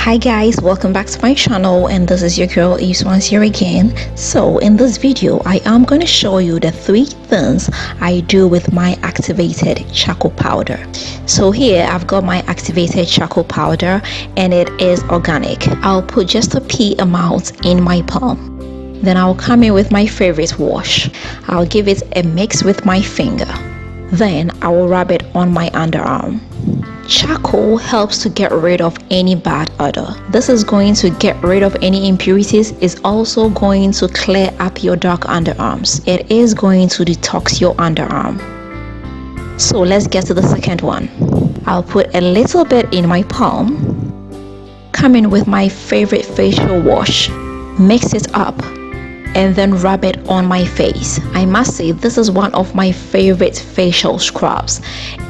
Hi guys, welcome back to my channel, and this is your girl Yvonne here again. So in this video I am going to show you the 3 things I do with my activated charcoal powder. So here I've got my activated charcoal powder and it is organic. I'll put just a pea amount in my palm. Then I'll come in with my favorite wash. I'll give it a mix with my finger. Then I will rub it on my underarm. Charcoal helps to get rid of any bad odor. This is going to get rid of any impurities. It's also going to clear up your dark underarms. It is going to detox your underarm. So let's get to the second one. I'll put a little bit in my palm, come in with my favorite facial wash, mix it up, and then rub it on my face. I must say this is one of my favorite facial scrubs.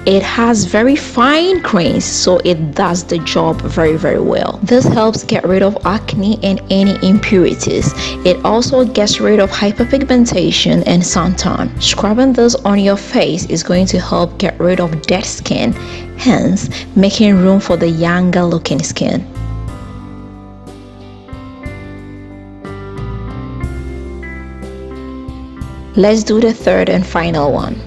It has very fine grains, so it does the job very well. This helps get rid of acne and any impurities. It also gets rid of hyperpigmentation and suntan. Scrubbing this on your face is going to help get rid of dead skin, hence making room for the younger looking skin. Let's do the third and final one.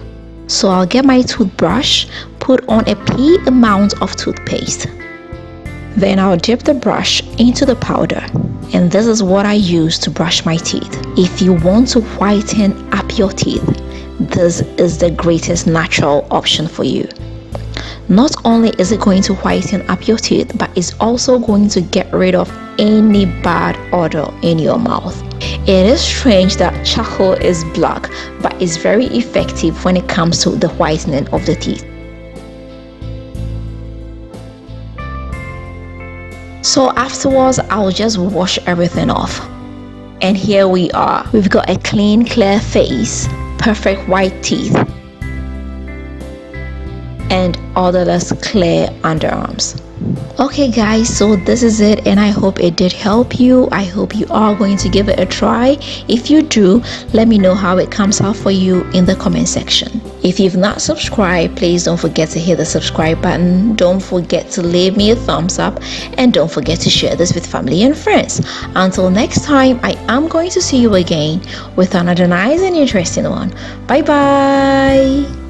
So I'll get my toothbrush, put on a pea amount of toothpaste. Then I'll dip the brush into the powder, and this is what I use to brush my teeth. If you want to whiten up your teeth, this is the greatest natural option for you. Not only is it going to whiten up your teeth, but it's also going to get rid of any bad odor in your mouth. It is strange that charcoal is black, but it's very effective when it comes to the whitening of the teeth. So afterwards, I'll just wash everything off. And here we are. We've got a clean, clear face, perfect white teeth, and odorless clear underarms. Okay guys, so this is it, and I hope it did help you. I hope you are going to give it a try. If you do, let me know how it comes out for you in the comment section. If you've not subscribed, please don't forget to hit the subscribe button. Don't forget to leave me a thumbs up, and don't forget to share this with family and friends. Until next time, I am going to see you again with another nice and interesting one. Bye bye.